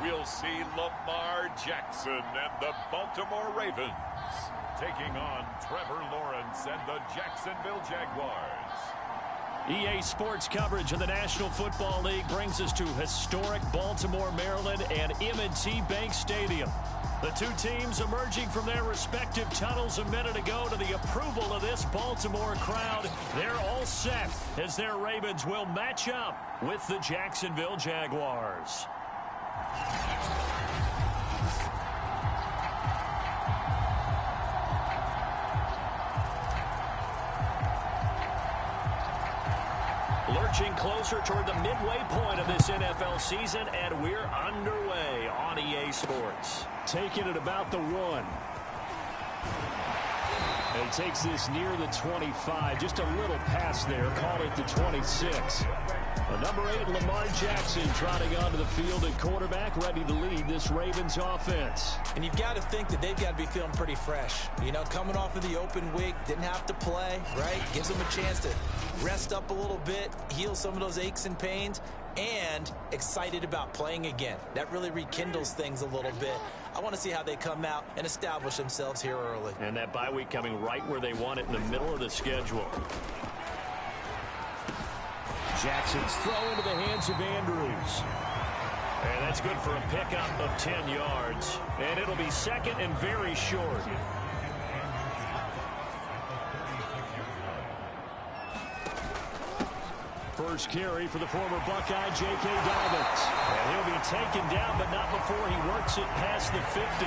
we'll see Lamar Jackson and the Baltimore Ravens taking on Trevor Lawrence and the Jacksonville Jaguars. EA Sports coverage of the National Football League brings us to historic Baltimore, Maryland and M&T Bank Stadium. The two teams emerging from their respective tunnels a minute ago to the approval of this Baltimore crowd. They're all set as their Ravens will match up with the Jacksonville Jaguars. Lurching closer toward the midway point of this NFL season, and we're underway on EA Sports. Taking it about the 1. And he takes this near the 25, just a little pass there, call it the 26. Number 8, Lamar Jackson, trotting onto the field at quarterback, ready to lead this Ravens offense. And you've got to think that they've got to be feeling pretty fresh. You know, coming off of the open week, didn't have to play, right? Gives them a chance to rest up a little bit, heal some of those aches and pains, and excited about playing again. That really rekindles things a little bit. I want to see how they come out and establish themselves here early. And that bye week coming right where they want it, in the middle of the schedule. Jackson's throw into the hands of Andrews. And that's good for a pickup of 10 yards. And it'll be second and very short. First carry for the former Buckeye, J.K. Dobbins. And he'll be taken down, but not before he works it past the 50.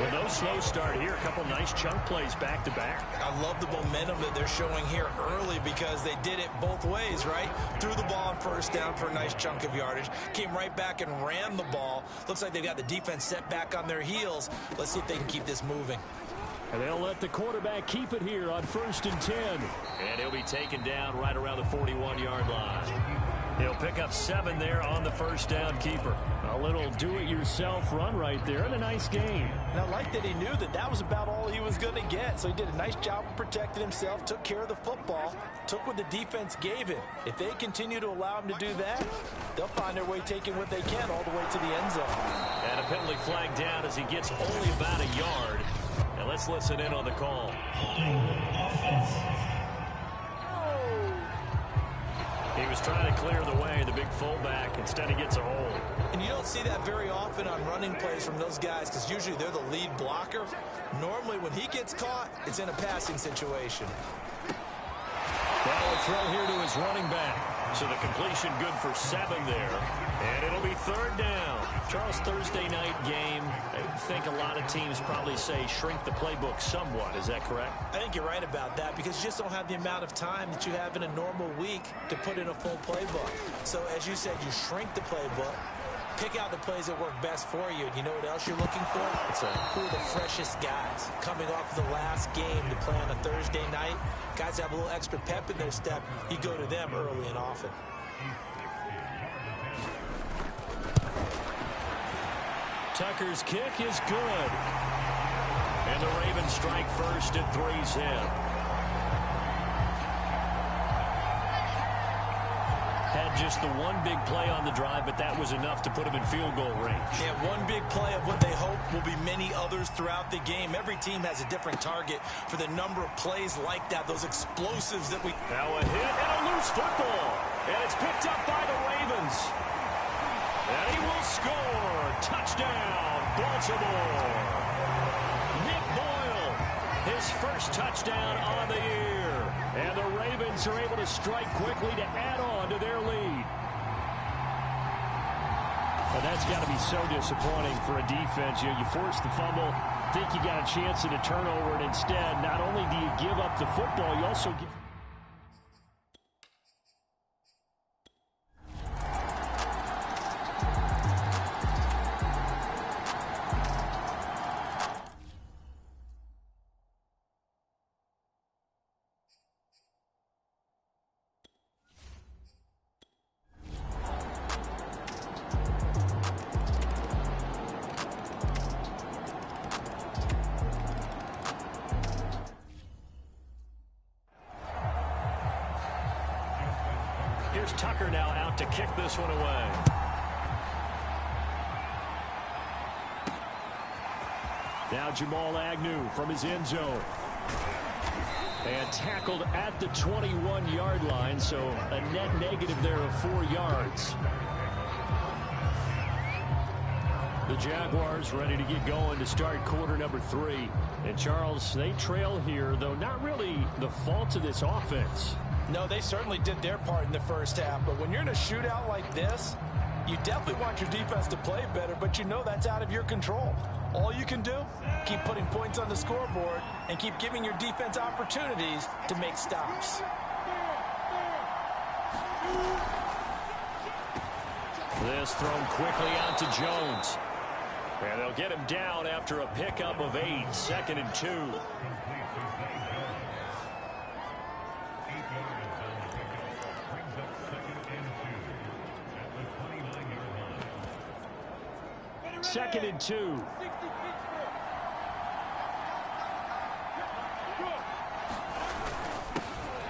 Well, no slow start here. A couple nice chunk plays back-to-back. I love the momentum that they're showing here early because they did it both ways, right? Threw the ball on first down for a nice chunk of yardage. Came right back and ran the ball. Looks like they've got the defense set back on their heels. Let's see if they can keep this moving. And they'll let the quarterback keep it here on 1st and 10. And he'll be taken down right around the 41-yard line. He'll pick up 7 there on the first down keeper. A little do-it-yourself run right there and a nice gain. And I like that he knew that that was about all he was going to get. So he did a nice job of protecting himself, took care of the football, took what the defense gave him. If they continue to allow him to do that, they'll find their way taking what they can all the way to the end zone. And a penalty flag down as he gets only about a yard. Now let's listen in on the call. He was trying to clear the way, the big fullback. Instead, he gets a hold. And you don't see that very often on running plays from those guys because usually they're the lead blocker. Normally, when he gets caught, it's in a passing situation. That'll throw here to his running back. So the completion good for 7 there. And it'll be 3rd down. Charles, Thursday night game, I think a lot of teams probably say shrink the playbook somewhat. Is that correct? I think you're right about that because you just don't have the amount of time that you have in a normal week to put in a full playbook. So as you said, you shrink the playbook, pick out the plays that work best for you. And you know what else you're looking for? Who are the freshest guys coming off the last game to play on a Thursday night? Guys have a little extra pep in their step. You go to them early and often. Tucker's kick is good. And the Ravens strike first at 3's in. Had just the one big play on the drive, but that was enough to put him in field goal range. Yeah, one big play of what they hope will be many others throughout the game. Every team has a different target for the number of plays like that, those explosives that we... Now a hit and a loose football. And it's picked up by the Ravens. And he will score. Touchdown, Baltimore. Nick Boyle, his first touchdown on the year. And the Ravens are able to strike quickly to add on to their lead. Well, that's got to be so disappointing for a defense. You know, you force the fumble, think you got a chance at a turnover, and instead, not only do you give up the football, you also give... Here's Tucker now out to kick this one away. Now Jamal Agnew from his end zone. And tackled at the 21-yard line, so a net negative there of 4 yards. The Jaguars ready to get going to start quarter number 3. And Charles, they trail here, though not really the fault of this offense. No, they certainly did their part in the first half, but when you're in a shootout like this, you definitely want your defense to play better, but you know that's out of your control. All you can do, keep putting points on the scoreboard and keep giving your defense opportunities to make stops. This thrown quickly out to Jones. And they'll get him down after a pickup of 8, 2nd and 2. Second and 2.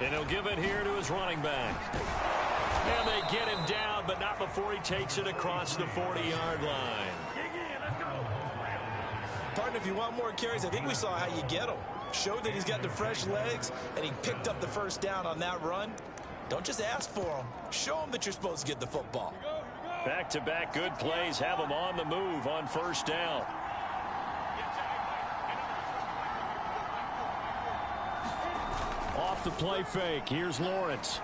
And he'll give it here to his running back. And they get him down, but not before he takes it across the 40-yard line. Partner, if you want more carries, I think we saw how you get him. Showed that he's got the fresh legs, and he picked up the first down on that run. Don't just ask for him. Show him that you're supposed to get the football. Back-to-back good plays have him on the move on first down. Off the play fake. Here's Lawrence.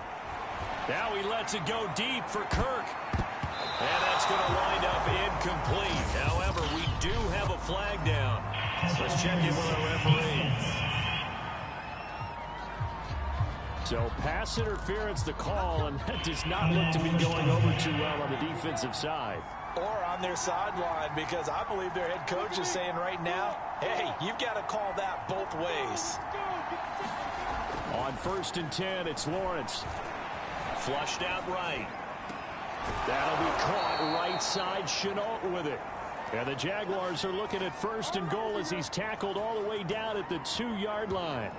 Now he lets it go deep for Kirk. And that's going to wind up incomplete. However, we do have a flag down. Let's check in with our referee. So pass interference the call, and that does not look to be going over too well on the defensive side. Or on their sideline, because I believe their head coach is saying right now, hey, you've got to call that both ways. On 1st and 10, it's Lawrence. Flushed out right. That'll be caught right side. Chenault with it. And the Jaguars are looking at 1st and goal as he's tackled all the way down at the 2-yard line.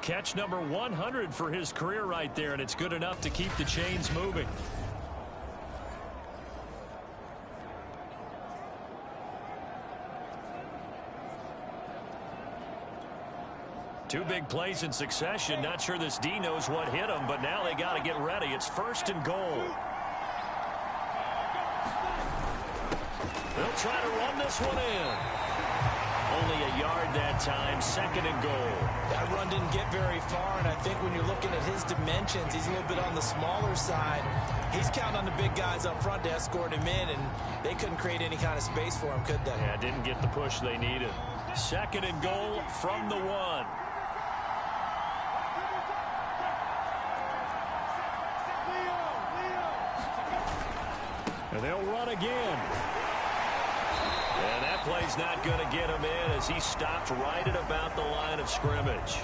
Catch number 100 for his career right there, and it's good enough to keep the chains moving. Two big plays in succession. Not sure this D knows what hit him, but now they got to get ready. It's 1st and goal. They'll try to run this one in. Only a yard that time. 2nd and goal. That run didn't get very far, and I think when you're looking at his dimensions, he's a little bit on the smaller side. He's counting on the big guys up front to escort him in, and they couldn't create any kind of space for him, could they? Yeah, didn't get the push they needed. 2nd and goal from the 1. And they'll run again. And that play's not going to get him in as he stopped right at about the line of scrimmage.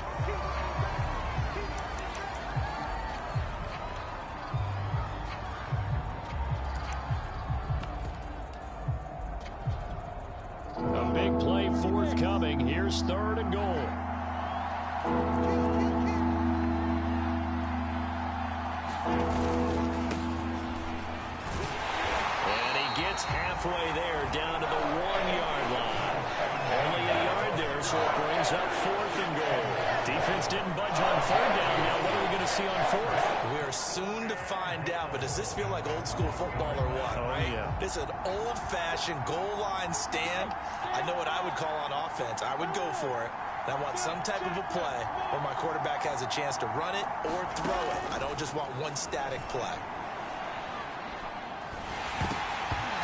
A big play forthcoming. Here's 3rd and goal. Halfway there, down to the 1-yard line. Only a yard there, so it brings up 4th and goal. Defense didn't budge on 3rd down. Now what are we going to see on 4th? We are soon to find out, but does this feel like old school football or what? Oh, right? Yeah. This is an old-fashioned goal line stand. I know what I would call on offense. I would go for it. And I want some type of a play where my quarterback has a chance to run it or throw it. I don't just want one static play.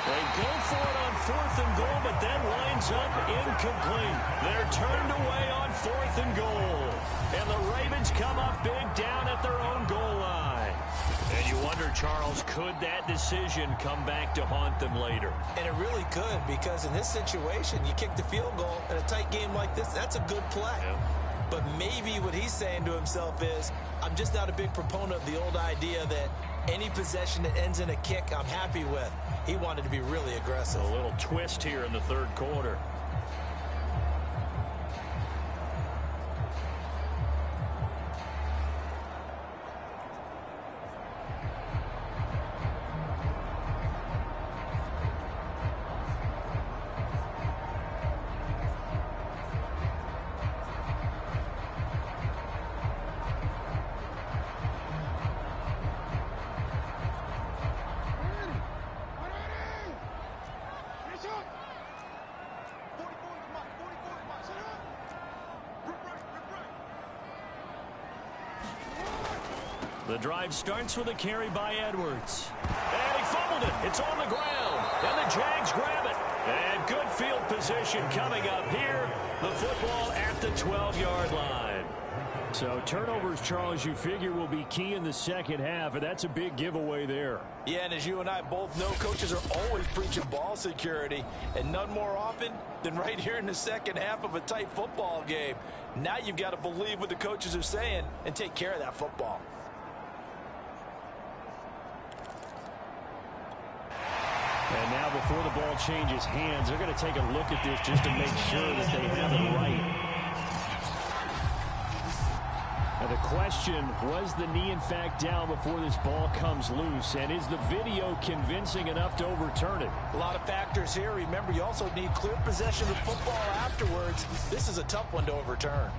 They go for it on 4th and goal, but then lines up incomplete. They're turned away on 4th and goal. And the Ravens come up big down at their own goal line. And you wonder, Charles, could that decision come back to haunt them later? And it really could, because in this situation, you kick the field goal in a tight game like this, that's a good play. Yeah. But maybe what he's saying to himself is, I'm just not a big proponent of the old idea that any possession that ends in a kick I'm happy with. He wanted to be really aggressive. A little twist here in the 3rd quarter. The drive starts with a carry by Edwards. And he fumbled it. It's on the ground. And the Jags grab it. And good field position coming up here. The football at the 12-yard line. So turnovers, Charles, you figure will be key in the second half, and that's a big giveaway there. Yeah, and as you and I both know, coaches are always preaching ball security, and none more often than right here in the second half of a tight football game. Now you've got to believe what the coaches are saying and take care of that football. And now before the ball changes hands, they're going to take a look at this just to make sure that they have it right. Now the question, was the knee in fact down before this ball comes loose? And is the video convincing enough to overturn it? A lot of factors here. Remember, you also need clear possession of football afterwards. This is a tough one to overturn.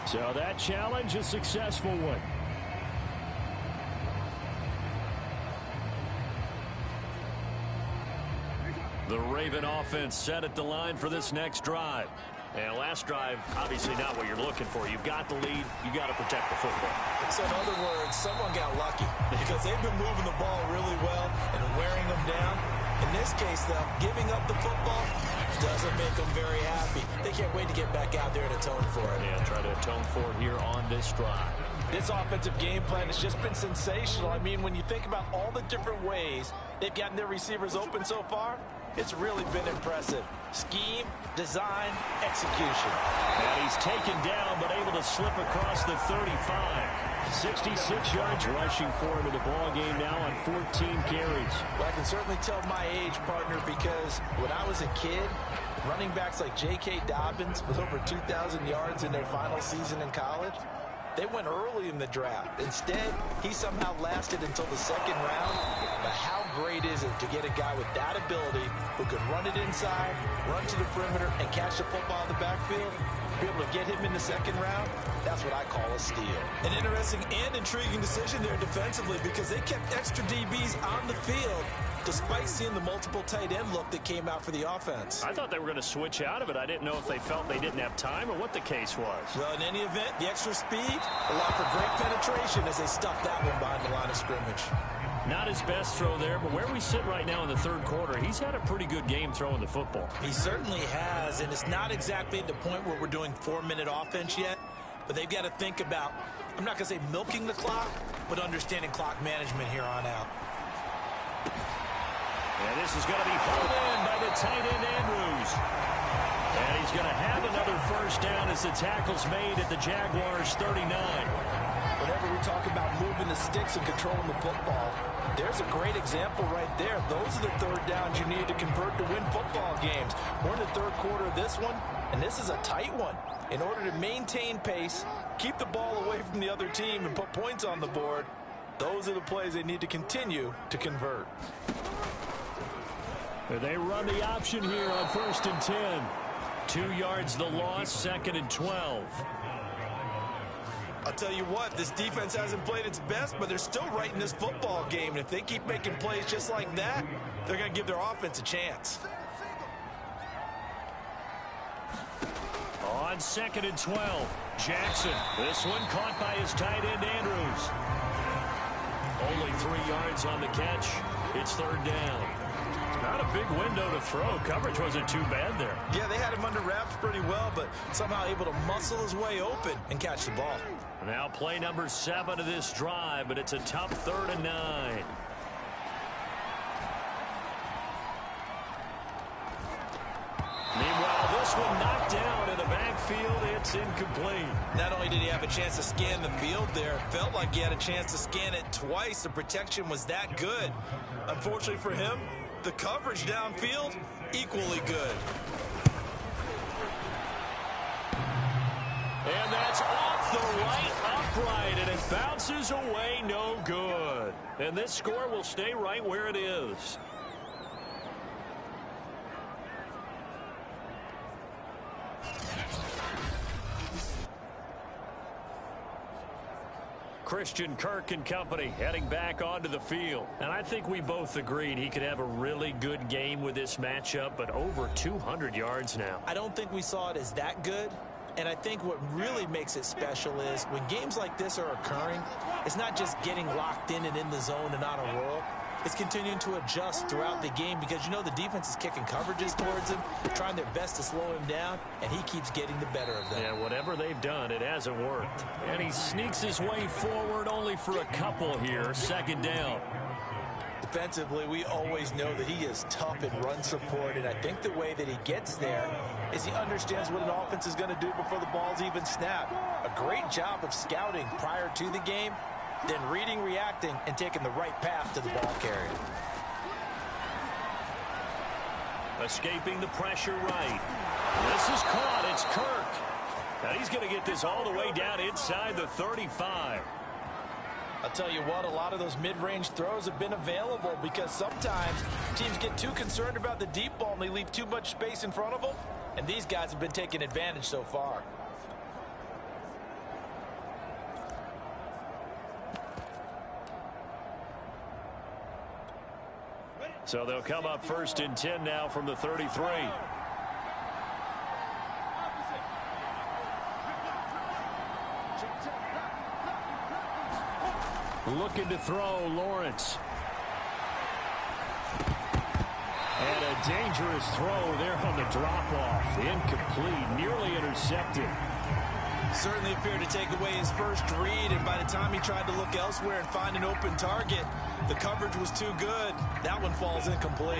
So that challenge, a successful one. The Raven offense set at the line for this next drive. And last drive, obviously not what you're looking for. You've got the lead. You got to protect the football. So in other words, someone got lucky because they've been moving the ball really well and wearing them down. In this case, though, giving up the football doesn't make them very happy. They can't wait to get back out there and atone for it. Yeah, try to atone for it here on this drive. This offensive game plan has just been sensational. I mean, when you think about all the different ways they've gotten their receivers open so far, it's really been impressive. Scheme, design, execution. And he's taken down, but able to slip across the 35. 66 yards rushing for him in the ball game now on 14 carries. Well, I can certainly tell my age, partner, because when I was a kid, running backs like J.K. Dobbins with over 2,000 yards in their final season in college, they went early in the draft. Instead, he somehow lasted until the second round. But how great is it to get a guy with that ability who can run it inside, run to the perimeter, and catch the football in the backfield? Be able to get him in the second round, that's what I call a steal. An interesting and intriguing decision there defensively because they kept extra DBs on the field despite seeing the multiple tight end look that came out for the offense. I thought they were going to switch out of it. I didn't know if they felt they didn't have time or what the case was. Well, in any event, the extra speed allowed for great penetration as they stuffed that one behind the line of scrimmage. Not his best throw there, but where we sit right now in the third quarter, he's had a pretty good game throwing the football. He certainly has, and it's not exactly at the point where we're doing 4-minute offense yet, but they've got to think about, I'm not going to say milking the clock, but understanding clock management here on out. And this is going to be pulled in by the tight end Andrews. And he's going to have another first down as the tackle's made at the Jaguars 39. Whenever we talk about moving the sticks and controlling the football, there's a great example right there. Those are the third downs you need to convert to win football games. We're in the third quarter of this one, and this is a tight one. In order to maintain pace, keep the ball away from the other team, and put points on the board, those are the plays they need to continue to convert. They run the option here on 1st and 10. 2 yards the loss, 2nd and 12. I'll tell you what, this defense hasn't played its best, but they're still right in this football game. And if they keep making plays just like that, they're going to give their offense a chance. On 2nd and 12, Jackson. This one caught by his tight end, Andrews. Only 3 yards on the catch. It's 3rd down. Not a big window to throw. Coverage wasn't too bad there. Yeah, they had him under wraps pretty well, but somehow able to muscle his way open and catch the ball. Now play number 7 of this drive, but it's a tough 3rd and 9. Meanwhile, this one knocked down in the backfield. It's incomplete. Not only did he have a chance to scan the field there, it felt like he had a chance to scan it twice. The protection was that good. Unfortunately for him, the coverage downfield, equally good. And that's off the right upright, and it bounces away, no good. And this score will stay right where it is. Chris Christian Kirk and company heading back onto the field. And I think we both agreed he could have a really good game with this matchup, but over 200 yards now. I don't think we saw it as that good. And I think what really makes it special is when games like this are occurring, it's not just getting locked in and in the zone and on a roll. It's continuing to adjust throughout the game because, you know, the defense is kicking coverages towards him, trying their best to slow him down, and he keeps getting the better of them. Yeah, whatever they've done, it hasn't worked. And he sneaks his way forward only for a couple here. Second down. Defensively, we always know that he is tough in run support, and I think the way that he gets there is he understands what an offense is going to do before the ball's even snapped. A great job of scouting prior to the game, then reading, reacting, and taking the right path to the ball carrier. Escaping the pressure right. This is caught. It's Kirk. And he's going to get this all the way down inside the 35. I'll tell you what, a lot of those mid-range throws have been available because sometimes teams get too concerned about the deep ball and they leave too much space in front of them, and these guys have been taking advantage so far. So they'll come up 1st and 10 now from the 33. Looking to throw, Lawrence. And a dangerous throw there on the drop-off. Incomplete, nearly intercepted. Certainly appeared to take away his first read, and by the time he tried to look elsewhere and find an open target, the coverage was too good. That one falls incomplete.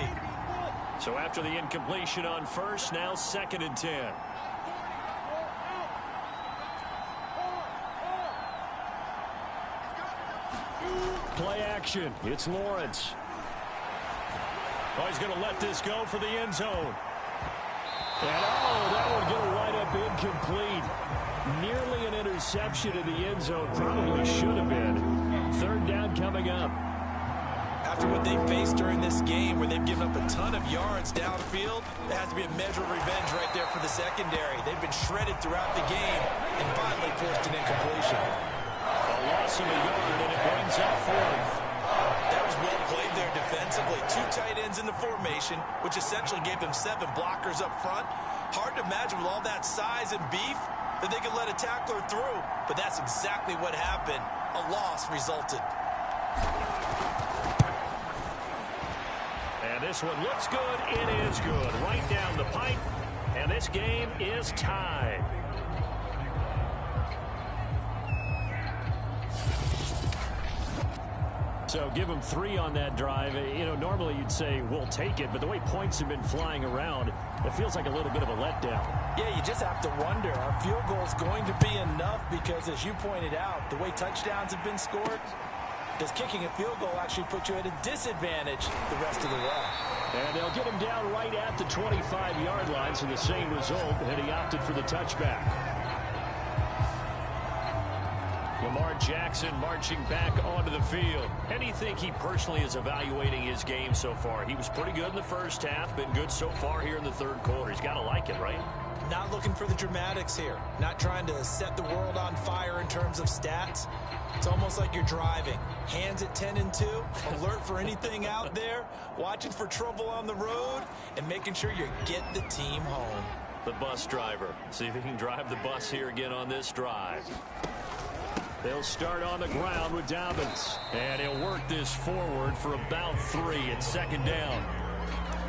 So after the incompletion on first, now 2nd and 10. Play action. It's Lawrence. Oh, he's going to let this go for the end zone. And, oh, that one going to wind up incomplete. Nearly an interception in the end zone. Probably should have been. 3rd down coming up. After what they faced during this game where they've given up a ton of yards downfield, there has to be a measure of revenge right there for the secondary. They've been shredded throughout the game and finally forced an incompletion. A loss of a yard, and it brings up 4th. That was well played there defensively. 2 tight ends in the formation, which essentially gave them 7 blockers up front. Hard to imagine with all that size and beef that they could let a tackler through, but that's exactly what happened. A loss resulted. And this one looks good. It is good. Right down the pipe, and this game is tied. So give them 3 on that drive. You know, normally you'd say, we'll take it, but the way points have been flying around, it feels like a little bit of a letdown. Yeah, you just have to wonder, are field goals going to be enough? Because as you pointed out, the way touchdowns have been scored, does kicking a field goal actually put you at a disadvantage the rest of the way? And they'll get him down right at the 25-yard line, so the same result, and he opted for the touchback. Lamar Jackson marching back onto the field. And you think he personally is evaluating his game so far? He was pretty good in the first half, been good so far here in the 3rd quarter. He's got to like it, right? Not looking for the dramatics here. Not trying to set the world on fire in terms of stats. It's almost like you're driving. Hands at 10 and 2, alert for anything out there, watching for trouble on the road, and making sure you get the team home. The bus driver. See if he can drive the bus here again on this drive. They'll start on the ground with Dobbins. And he'll work this forward for about 3 at 2nd down.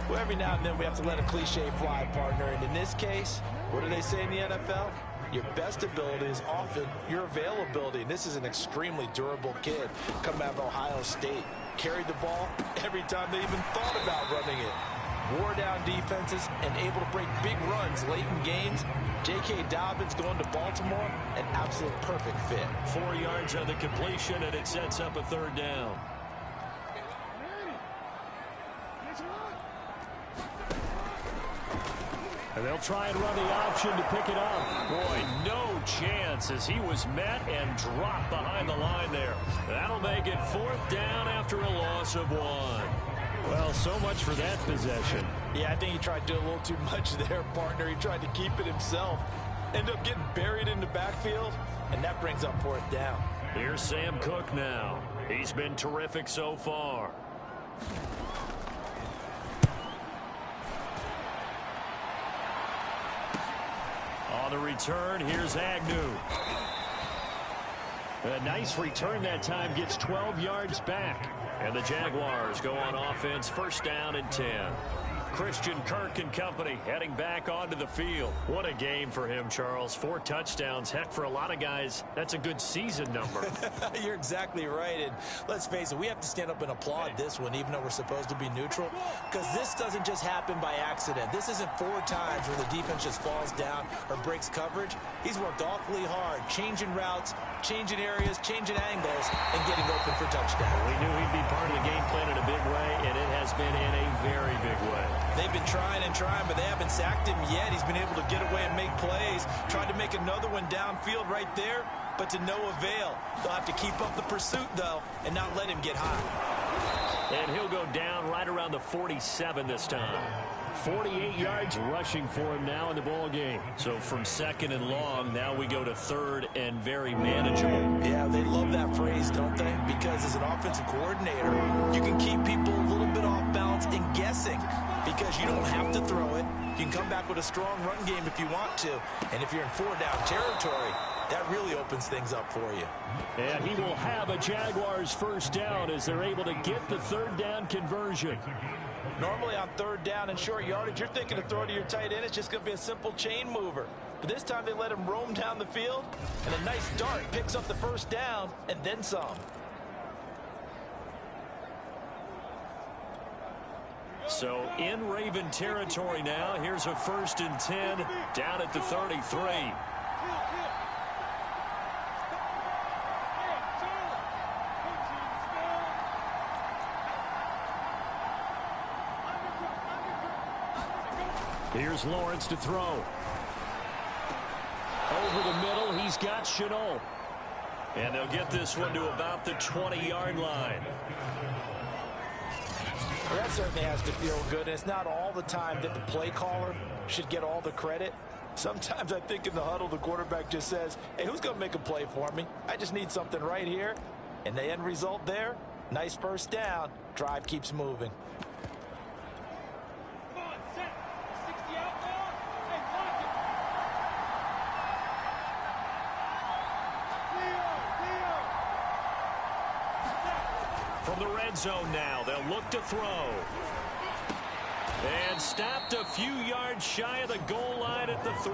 Well, every now and then we have to let a cliche fly, partner. And in this case, what do they say in the NFL? Your best ability is often your availability. And this is an extremely durable kid coming out of Ohio State. Carried the ball every time they even thought about running it. Wore down defenses and able to break big runs late in games. J.K. Dobbins going to Baltimore, an absolute perfect fit. 4 yards on the completion, and it sets up a 3rd down. And they'll try and run the option to pick it up. Boy, no chance as he was met and dropped behind the line there. That'll make it 4th down after a loss of 1. Well, so much for that possession. Yeah, I think he tried to do a little too much there, partner. He tried to keep it himself. Ended up getting buried in the backfield, and that brings up 4th down. Here's Sam Cook now. He's been terrific so far. On the return, here's Agnew. A nice return that time, gets 12 yards back. And the Jaguars go on offense, first down and 10. Christian Kirk and company heading back onto the field. What a game for him, Charles. 4 touchdowns. Heck, for a lot of guys, that's a good season number. You're exactly right. And let's face it, we have to stand up and applaud this one, even though we're supposed to be neutral, because this doesn't just happen by accident. This isn't 4 times where the defense just falls down or breaks coverage. He's worked awfully hard, changing routes, changing areas, changing angles, and getting open for touchdown. We knew he'd be part of the game plan in a big way, and it has been in a very big way. They've been trying and trying, but they haven't sacked him yet. He's been able to get away and make plays. Tried to make another one downfield right there, but to no avail. They'll have to keep up the pursuit, though, and not let him get high. And he'll go down right around the 47 this time. 48 yards rushing for him now in the ball game. So from second and long, now we go to third and very manageable. Yeah, they love that phrase, don't they? Because as an offensive coordinator, you can keep people a little bit off balance and guessing because you don't have to throw it. You can come back with a strong run game if you want to. And if you're in 4-down territory, that really opens things up for you. And he will have a Jaguars first down as they're able to get the third down conversion. Normally on 3rd down and short yardage, you're thinking to throw to your tight end. It's just going to be a simple chain mover. But this time they let him roam down the field, and a nice dart picks up the first down and then some. So in Raven territory now, here's a 1st and 10 down at the 33. Here's Lawrence to throw. Over the middle, he's got Shenault. And they'll get this one to about the 20-yard line. Well, that certainly has to feel good. And it's not all the time that the play caller should get all the credit. Sometimes I think in the huddle, the quarterback just says, hey, who's going to make a play for me? I just need something right here. And the end result there, nice first down. Drive keeps moving. From the red zone now, they'll look to throw. And stopped a few yards shy of the goal line at the 3.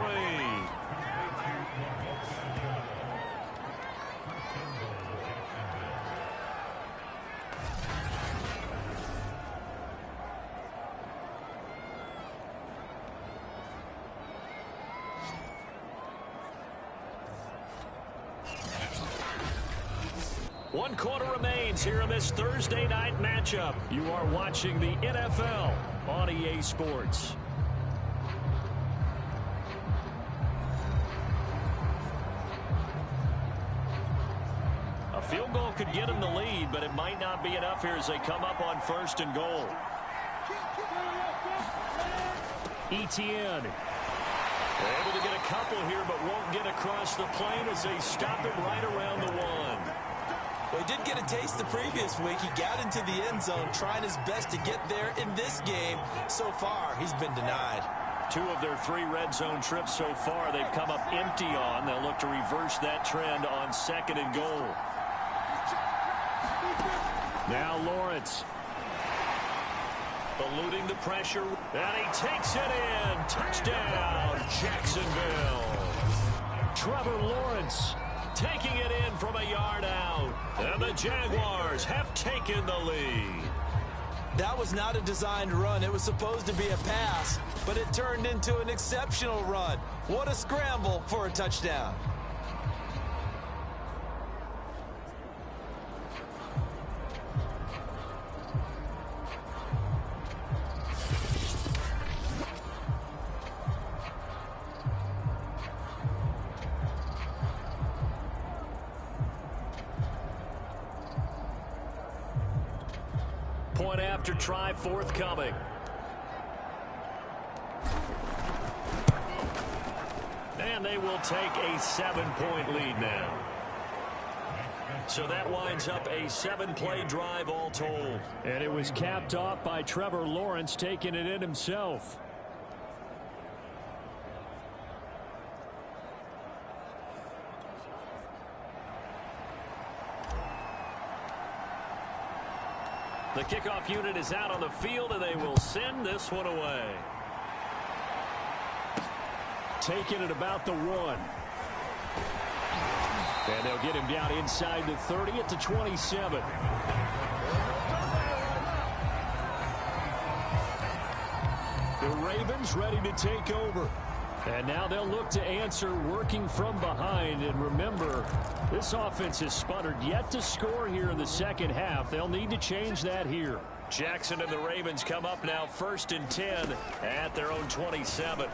One quarter remains here in this Thursday night matchup. You are watching the NFL on EA Sports. A field goal could get them the lead, but it might not be enough here as they come up on 1st and goal. Etienne. Able to get a couple here, but won't get across the plane as they stop him right around the 1. Well, he did get a taste the previous week. He got into the end zone, trying his best to get there in this game. So far, he's been denied. 2 of their 3 red zone trips so far, they've come up empty on. They'll look to reverse that trend on 2nd and goal. Now Lawrence. Eluding the pressure, and he takes it in. Touchdown, Jacksonville. Trevor Lawrence taking it in from a yard out. And the Jaguars have taken the lead. That was not a designed run. It was supposed to be a pass, but it turned into an exceptional run. What a scramble for a touchdown. Point after try forthcoming. And they will take a 7-point lead now. So that winds up a 7-play drive all told. And it was capped off by Trevor Lawrence taking it in himself. The kickoff unit is out on the field, and they will send this one away. Taking it about the 1. And they'll get him down inside the 30 at the 27. The Ravens ready to take over. And now they'll look to answer working from behind. And remember, this offense has sputtered yet to score here in the second half. They'll need to change that here. Jackson and the Ravens come up now 1st and 10 at their own 27.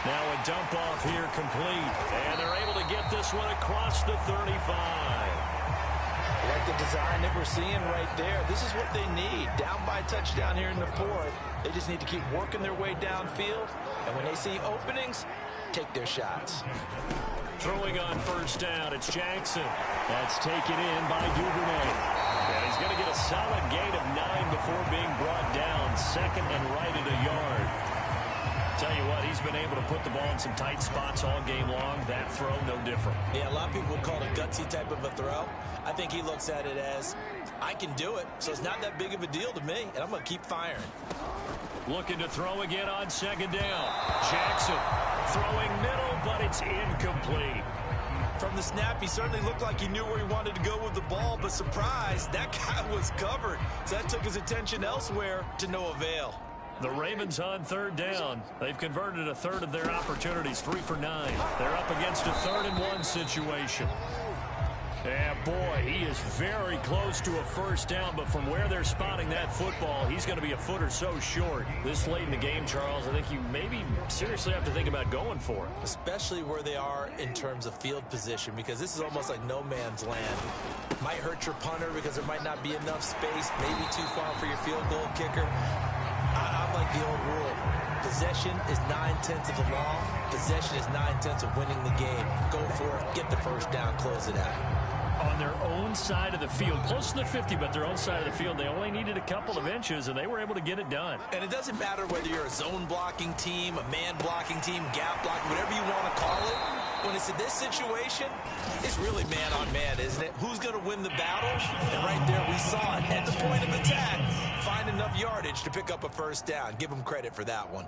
Now a dump off here complete. And they're able to get this one across the 35. Like the design that we're seeing right there. This is what they need. Down by a touchdown here in the 4th. They just need to keep working their way downfield. And when they see openings, take their shots. Throwing on 1st down, it's Jackson. That's taken in by Duvernay. And he's going to get a solid gain of 9 before being brought down. 2nd and right at a yard. Tell you what, he's been able to put the ball in some tight spots all game long. That throw, no different. Yeah, a lot of people would call it a gutsy type of a throw. I think he looks at it as, I can do it, so it's not that big of a deal to me, and I'm going to keep firing. Looking to throw again on 2nd down. Jackson throwing middle, but it's incomplete. From the snap, he certainly looked like he knew where he wanted to go with the ball, but surprise, that guy was covered. So that took his attention elsewhere to no avail. The Ravens on 3rd down. They've converted a third of their opportunities, 3 for 9. They're up against a 3rd and 1 situation. And boy, he is very close to a 1st down, but from where they're spotting that football, he's going to be a foot or so short. This late in the game, Charles, I think you maybe seriously have to think about going for it. Especially where they are in terms of field position, because this is almost like no man's land. Might hurt your punter because there might not be enough space, maybe too far for your field goal kicker. I'm like the old rule. Possession is 9/10 of the law. Possession is 9/10 of winning the game. Go for it. Get the 1st down. Close it out. On their own side of the field, close to the 50, but their own side of the field, they only needed a couple of inches, and they were able to get it done. And it doesn't matter whether you're a zone blocking team, a man blocking team, gap blocking, whatever you want to call it. When it's in this situation, it's really man on man, isn't it? Who's going to win the battle? And right there, we saw it. At the point of attack, find enough yardage to pick up a 1st down. Give them credit for that one.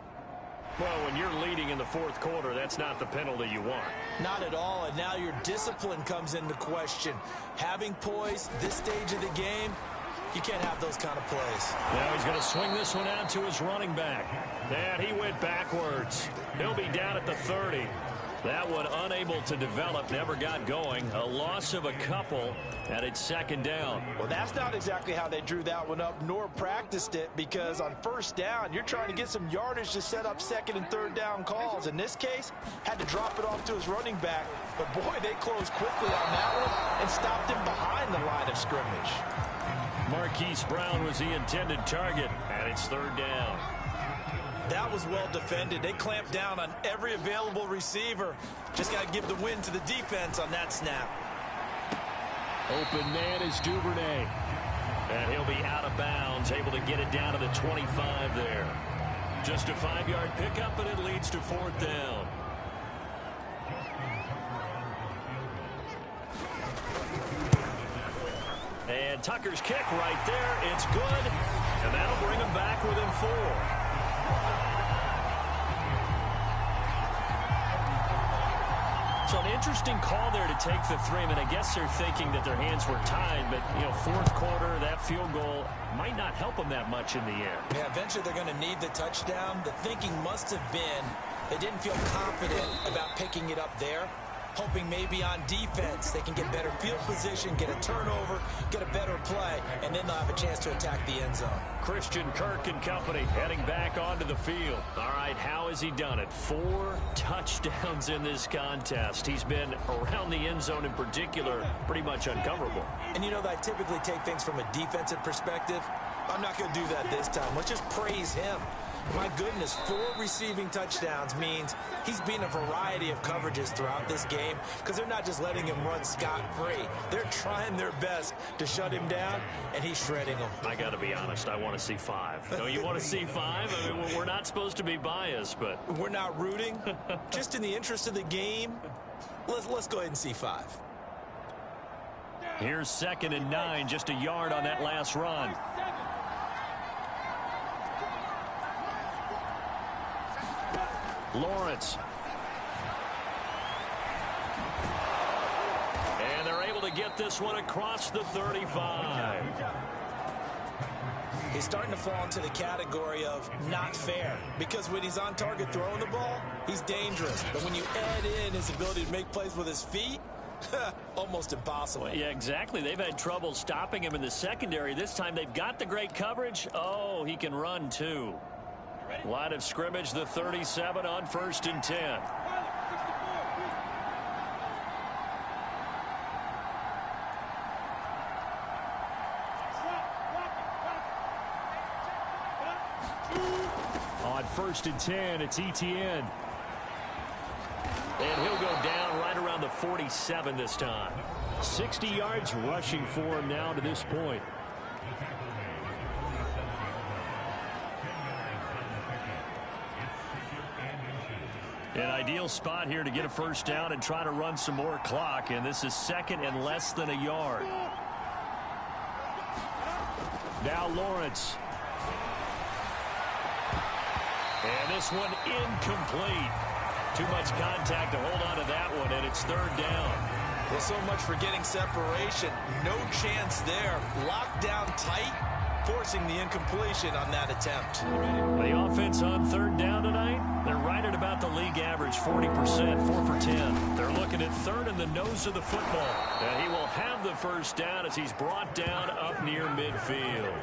Well, when you're leading in the 4th quarter, that's not the penalty you want. Not at all, and now your discipline comes into question. Having poise this stage of the game, you can't have those kind of plays. Now he's going to swing this one out to his running back. And he went backwards. He'll be down at the 30. That one unable to develop, never got going. A loss of a couple, and it's 2nd down. Well, that's not exactly how they drew that one up, nor practiced it, because on 1st down, you're trying to get some yardage to set up 2nd and 3rd down calls. In this case, had to drop it off to his running back. But, boy, they closed quickly on that one and stopped him behind the line of scrimmage. Marquise Brown was the intended target, and it's 3rd down. That was well defended. They clamped down on every available receiver. Just got to give the win to the defense on that snap. Open man is Duvernay. And he'll be out of bounds, able to get it down to the 25 there. Just a 5-yard pickup, and it leads to 4th down. And Tucker's kick right there. It's good. And that'll bring him back within 4. So an interesting call there to take the 3. I mean, I guess they're thinking that their hands were tied, but, you know, 4th quarter, that field goal might not help them that much in the air. Yeah, eventually they're going to need the touchdown. The thinking must have been they didn't feel confident about picking it up there, hoping maybe on defense they can get better field position, get a turnover, get a better play, and then they'll have a chance to attack the end zone. Christian Kirk and company heading back onto the field. All right, how has he done it? 4 touchdowns in this contest. He's been around the end zone in particular, pretty much uncoverable. And you know that I typically take things from a defensive perspective. I'm not going to do that this time. Let's just praise him. My goodness, 4 receiving touchdowns means he's beaten a variety of coverages throughout this game because they're not just letting him run scot-free. They're trying their best to shut him down, and he's shredding them. I got to be honest, I want to see 5. No, you want to see 5? I mean, we're not supposed to be biased, but... We're not rooting. Just in the interest of the game, let's go ahead and see 5. Here's 2nd and 9, just a yard on that last run. Lawrence. And they're able to get this one across the 35. He's starting to fall into the category of not fair because when he's on target throwing the ball, he's dangerous. But when you add in his ability to make plays with his feet, almost impossible. Well, yeah, exactly. They've had trouble stopping him in the secondary. This time they've got the great coverage. Oh, he can run too. Line of scrimmage, the 37 on 1st and 10. On 1st and 10, it's Etienne. And he'll go down right around the 47 this time. 60 yards rushing for him now to this point. An ideal spot here to get a first down and try to run some more clock, and this is 2nd and less than a yard. Now Lawrence. And this one incomplete. Too much contact to hold on to that one, and it's 3rd down. Well, so much for getting separation. No chance there. Locked down tight, forcing the incompletion on that attempt. The offense on 3rd down tonight, they're right at about the league average, 40%, 4 for 10. They're looking at 3rd in the nose of the football. And he will have the first down as he's brought down up near midfield.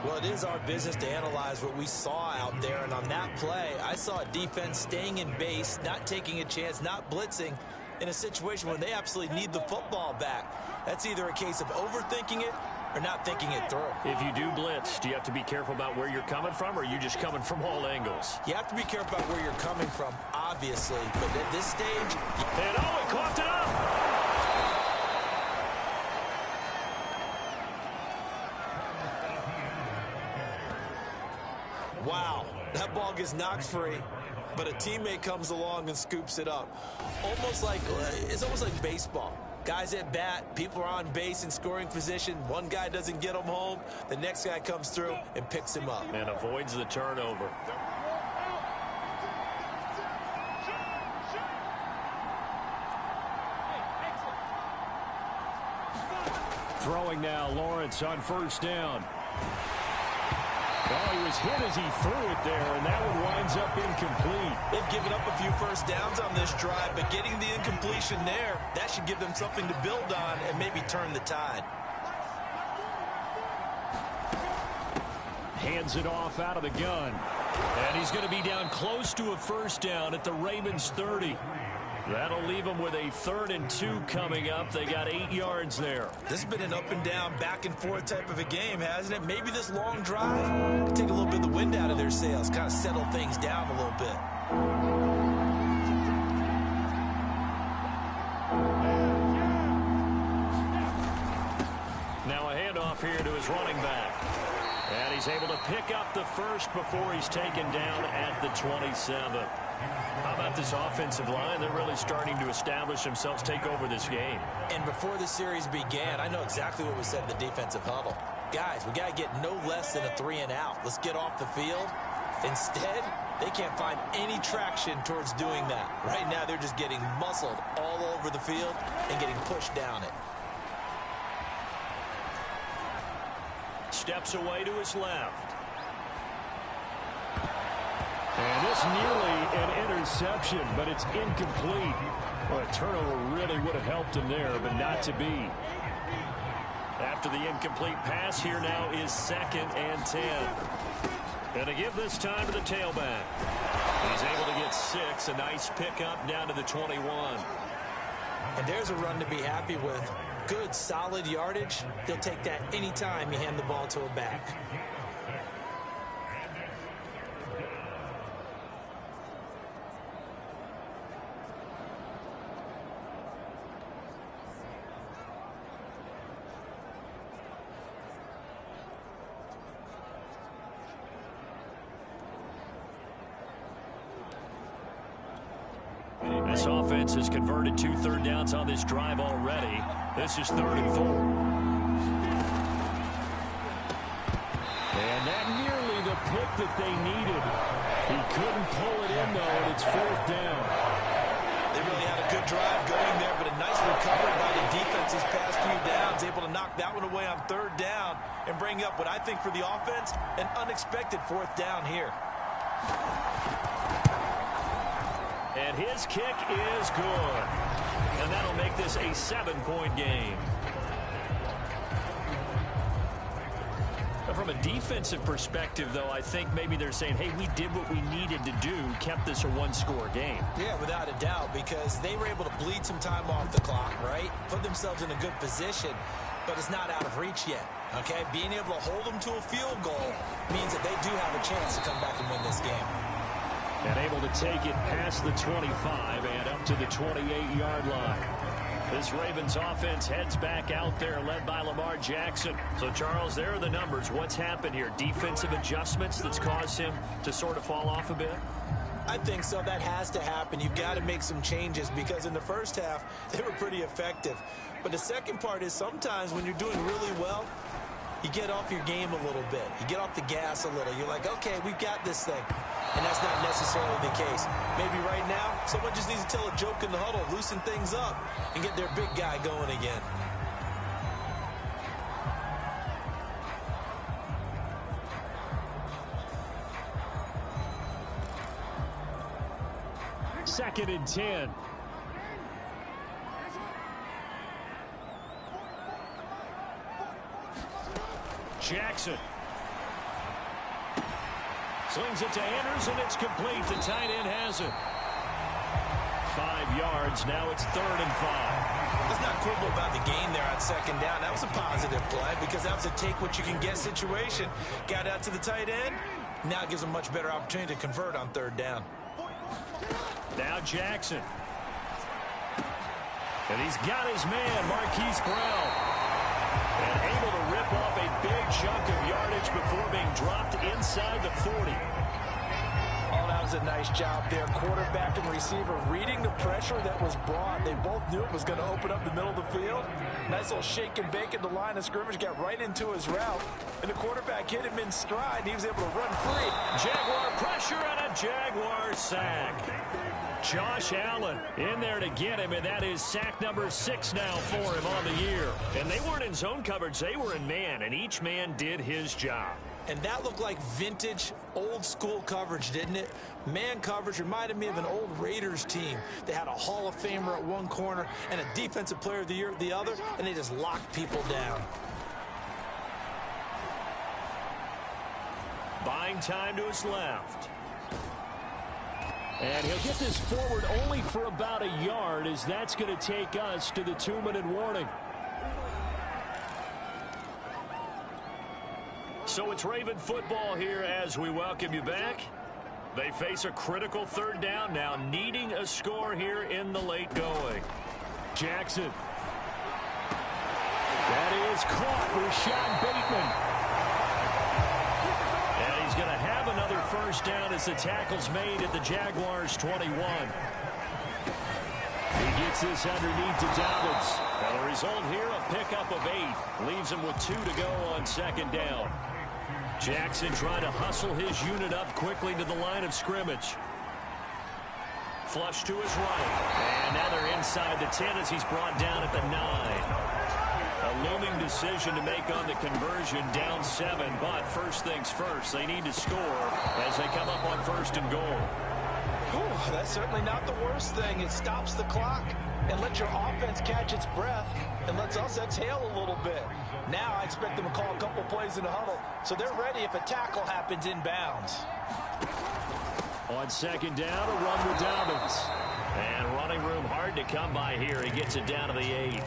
Well, it is our business to analyze what we saw out there, and on that play, I saw a defense staying in base, not taking a chance, not blitzing in a situation where they absolutely need the football back. That's either a case of overthinking it or not thinking it through. If you do blitz, do you have to be careful about where you're coming from, or are you just coming from all angles? You have to be careful about where you're coming from, obviously, but at this stage... And oh, it coughed it up! Wow, that ball gets knocked free, but a teammate comes along and scoops it up. It's almost like baseball. Guys at bat, people are on base in scoring position. One guy doesn't get him home. The next guy comes through and picks him up. And avoids the turnover. Throwing now, Lawrence on 1st down. Oh, he was hit as he threw it there, and that one winds up incomplete. They've given up a few first downs on this drive, but getting the incompletion there, that should give them something to build on and maybe turn the tide. Hands it off out of the gun. And he's going to be down close to a first down at the Ravens 30. That'll leave them with a 3rd and 2 coming up. They got 8 yards there. This has been an up and down, back and forth type of a game, hasn't it? Maybe this long drive can take a little bit of the wind out of their sails, kind of settle things down a little bit. Now a handoff here to his running back. And he's able to pick up the first before he's taken down at the 27. How about this offensive line? They're really starting to establish themselves, take over this game. And before the series began, I know exactly what was said in the defensive huddle. Guys, we got to get no less than a 3 and out. Let's get off the field. Instead, they can't find any traction towards doing that. Right now, they're just getting muscled all over the field and getting pushed down it. Steps away to his left. And this nearly an interception, but it's incomplete. Well, a turnover really would have helped him there, but not to be. After the incomplete pass, here now is 2nd and 10. And to give this time to the tailback. He's able to get 6, a nice pickup down to the 21. And there's a run to be happy with. Good, solid yardage. He'll take that anytime you hand the ball to a back. This offense has converted 2 third downs on this drive already. This is 3rd and 4. And that nearly the pick that they needed. He couldn't pull it in, though, and it's 4th down. They really had a good drive going there, but a nice recovery by the defense these past few downs, able to knock that one away on 3rd down and bring up what I think for the offense, an unexpected 4th down here. And his kick is good. And that'll make this a 7-point game. From a defensive perspective, though, I think maybe they're saying, hey, we did what we needed to do, kept this a one-score game. Yeah, without a doubt, because they were able to bleed some time off the clock, right? Put themselves in a good position, but it's not out of reach yet, okay? Being able to hold them to a field goal means that they do have a chance to come back and win this game. And able to take it past the 25 and up to the 28-yard line. This Ravens offense heads back out there, led by Lamar Jackson. So, Charles, there are the numbers. What's happened here? Defensive adjustments that's caused him to sort of fall off a bit? I think so. That has to happen. You've got to make some changes because in the first half, they were pretty effective. But the second part is sometimes when you're doing really well, you get off your game a little bit. You get off the gas a little. You're like, okay, we've got this thing. And that's not necessarily the case. Maybe right now, someone just needs to tell a joke in the huddle, loosen things up, and get their big guy going again. Second and 10. Jackson slings it to Anders, and it's complete. The tight end has it. 5 yards. Now it's 3rd and 5. Let's not quibble about the gain there on 2nd down. That was a positive play because that was a take-what-you-can-get situation. Got out to the tight end. Now it gives them a much better opportunity to convert on 3rd down. Now Jackson. And he's got his man, Marquise Brown. And able to rip off a big chunk of yardage before being dropped inside the 40. Oh, that was a nice job there. Quarterback and receiver reading the pressure that was brought. They both knew it was going to open up the middle of the field. Nice little shake and bake at the line of scrimmage. Got right into his route. And the quarterback hit him in stride. He was able to run free. Jaguar pressure and a Jaguar sack. Josh Allen in there to get him, and that is sack number 6 now for him on the year. And they weren't in zone coverage. They were in man, and each man did his job. And that looked like vintage, old-school coverage, didn't it? Man coverage reminded me of an old Raiders team. They had a Hall of Famer at one corner and a Defensive Player of the Year at the other, and they just locked people down. Buying time to his left. And he'll get this forward only for about a yard, as that's going to take us to the 2-minute warning. So it's Raven football here as we welcome you back. They face a critical 3rd down now, needing a score here in the late going. Jackson. That is caught. Rashad Bateman. And he's going to have another 1st down as the tackle's made at the Jaguars' 21. He gets this underneath to Dobbins. And the result here, a pickup of 8. Leaves him with 2 to go on 2nd down. Jackson trying to hustle his unit up quickly to the line of scrimmage. Flush to his right. And now they're inside the 10 as he's brought down at the 9. A looming decision to make on the conversion, down 7. But first things first, they need to score as they come up on 1st and goal. Whew, that's certainly not the worst thing. It stops the clock and lets your offense catch its breath and lets us exhale a little bit. Now I expect them to call a couple plays in the huddle, so they're ready if a tackle happens inbounds. On 2nd down, a run with Dobbins. And running room hard to come by here. He gets it down to the 8.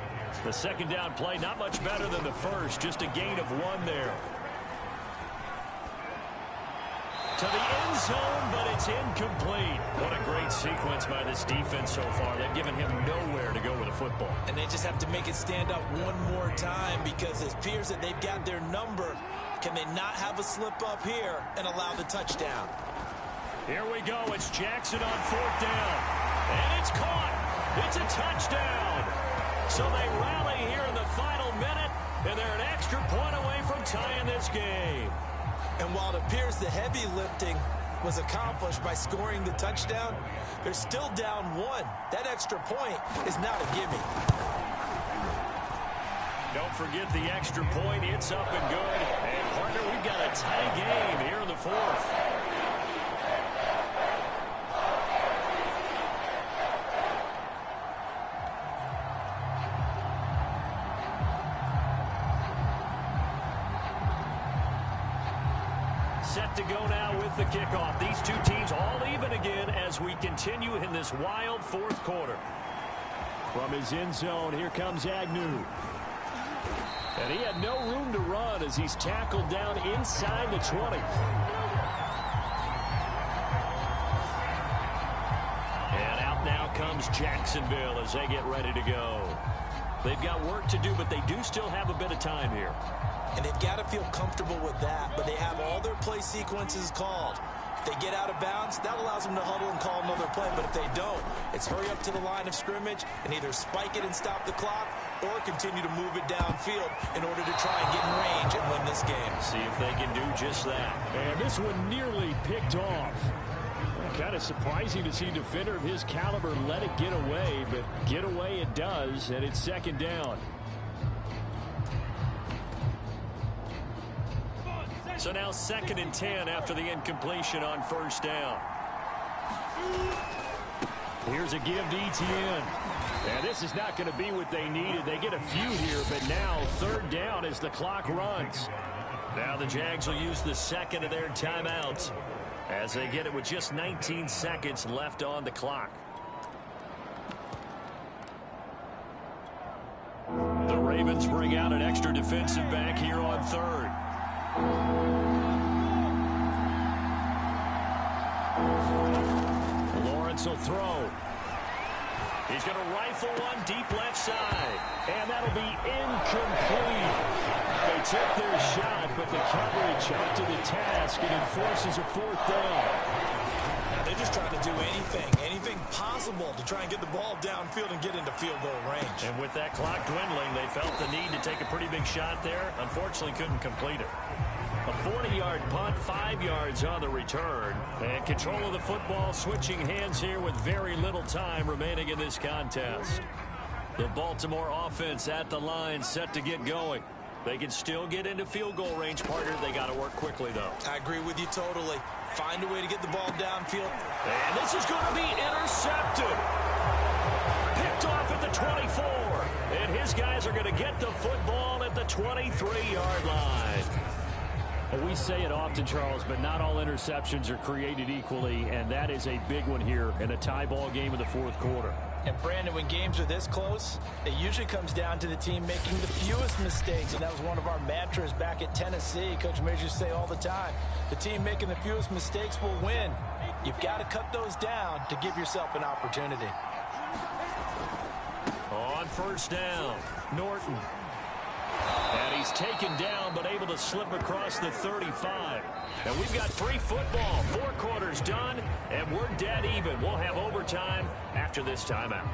The 2nd down play not much better than the first, just a gain of 1 there. To the end zone, but it's incomplete. What a great sequence by this defense so far. They've given him nowhere to go with the football. And they just have to make it stand up one more time because it appears that they've got their number. Can they not have a slip up here and allow the touchdown? Here we go. It's Jackson on 4th down. And it's caught. It's a touchdown. So they rally here in the final minute, and they're an extra point away from tying this game. And while it appears the heavy lifting was accomplished by scoring the touchdown, they're still down 1. That extra point is not a gimme. Don't forget the extra point. It's up and good. And, partner, we've got a tie game here in the 4th. Set to go now with the kickoff. These two teams all even again as we continue in this wild 4th quarter. From his end zone, here comes Agnew. And he had no room to run as he's tackled down inside the 20. And out now comes Jacksonville as they get ready to go. They've got work to do, but they do still have a bit of time here. And they've got to feel comfortable with that, but they have all their play sequences called. If they get out of bounds, that allows them to huddle and call another play. But if they don't, it's hurry up to the line of scrimmage and either spike it and stop the clock or continue to move it downfield in order to try and get in range and win this game. See if they can do just that. And this one nearly picked off. Kind of surprising to see a defender of his caliber let it get away, but get away it does, and it's 2nd down. So now 2nd and 10 after the incompletion on 1st down. Here's a give to Etienne. And this is not going to be what they needed. They get a few here, but now 3rd down as the clock runs. Now the Jags will use the 2nd of their timeouts as they get it with just 19 seconds left on the clock. The Ravens bring out an extra defensive back here on 3rd. Lawrence will throw. He's going to rifle one deep left side. And that'll be incomplete. They took their shot, but the coverage up to the task, and it forces a 4th down. Now they're just trying to do anything possible to try and get the ball downfield and get into field goal range. And with that clock dwindling, they felt the need to take a pretty big shot there. Unfortunately, couldn't complete it. A 40-yard punt, 5 yards on the return. And control of the football switching hands here with very little time remaining in this contest. The Baltimore offense at the line set to get going. They can still get into field goal range, partner. They got to work quickly, though. I agree with you totally. Find a way to get the ball downfield. And this is going to be intercepted. Picked off at the 24. And his guys are going to get the football at the 23-yard line. Well, we say it often, Charles, but not all interceptions are created equally, and that is a big one here in a tie ball game in the 4th quarter. And, Brandon, when games are this close, it usually comes down to the team making the fewest mistakes, and that was one of our mantras back at Tennessee. Coach Majors used to say all the time, the team making the fewest mistakes will win. You've got to cut those down to give yourself an opportunity. On 1st down, Norton. And he's taken down, but able to slip across the 35. And we've got free football. 4 quarters done, and we're dead even. We'll have overtime after this timeout.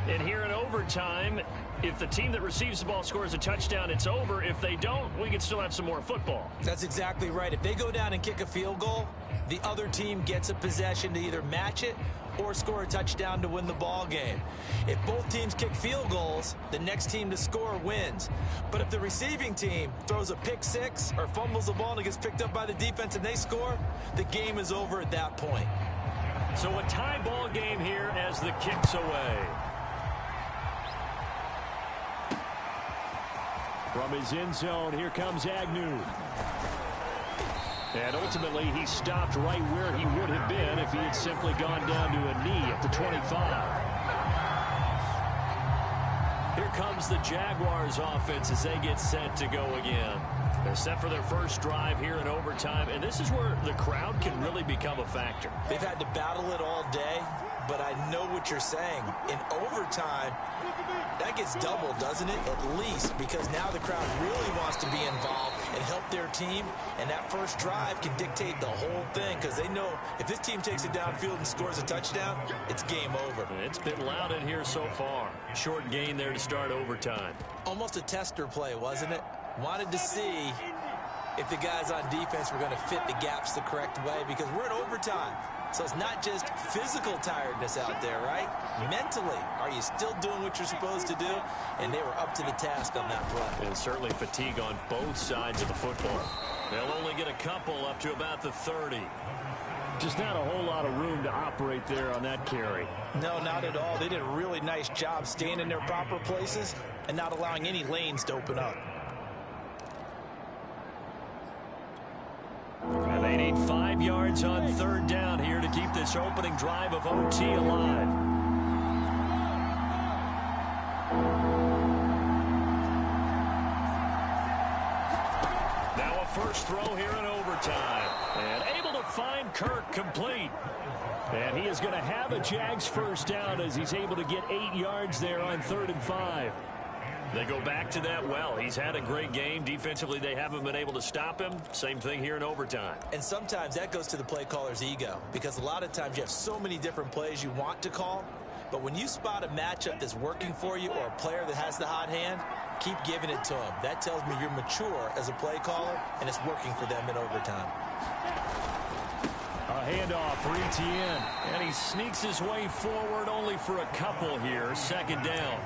And here in overtime, if the team that receives the ball scores a touchdown, it's over. If they don't, we can still have some more football. That's exactly right. If they go down and kick a field goal, the other team gets a possession to either match it or score a touchdown to win the ball game. If both teams kick field goals, the next team to score wins. But if the receiving team throws a pick six or fumbles the ball and it gets picked up by the defense and they score, the game is over at that point. So a tie ball game here as the kick's away. From his end zone, here comes Agnew. And ultimately, he stopped right where he would have been if he had simply gone down to a knee at the 25. Here comes the Jaguars offense as they get set to go again. They're set for their first drive here in overtime, and this is where the crowd can really become a factor. They've had to battle it all day, but I know what you're saying. In overtime, that gets doubled, doesn't it? At least, because now the crowd really wants to be involved and help their team. And that first drive can dictate the whole thing because they know if this team takes it downfield and scores a touchdown, it's game over. It's been loud in here so far. Short gain there to start overtime. Almost a tester play, wasn't it? Wanted to see if the guys on defense were going to fit the gaps the correct way because we're in overtime. So it's not just physical tiredness out there, right? Mentally, are you still doing what you're supposed to do? And they were up to the task on that play. And certainly fatigue on both sides of the football. They'll only get a couple up to about the 30. Just not a whole lot of room to operate there on that carry. No, not at all. They did a really nice job staying in their proper places and not allowing any lanes to open up. And they need 5 yards on third down here to keep this opening drive of OT alive. Now a first throw here in overtime. And able to find Kirk complete. And he is going to have a Jags first down as he's able to get 8 yards there on 3rd and 5. They go back to that well. He's had a great game. Defensively, they haven't been able to stop him. Same thing here in overtime. And sometimes that goes to the play caller's ego because a lot of times you have so many different plays you want to call. But when you spot a matchup that's working for you or a player that has the hot hand, keep giving it to him. That tells me you're mature as a play caller, and it's working for them in overtime. A handoff for Etienne. And he sneaks his way forward only for a couple here. 2nd down.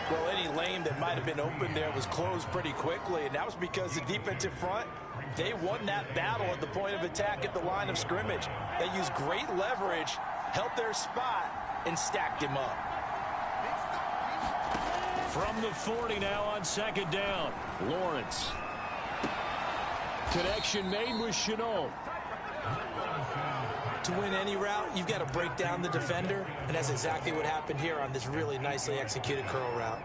Well, any lane that might have been open there was closed pretty quickly, and that was because the defensive front, they won that battle at the point of attack at the line of scrimmage. They used great leverage, helped their spot, and stacked him up. From the 40 now on 2nd down. Lawrence. Connection made with Shenault. To win any route, you've got to break down the defender, and that's exactly what happened here on this really nicely executed curl route.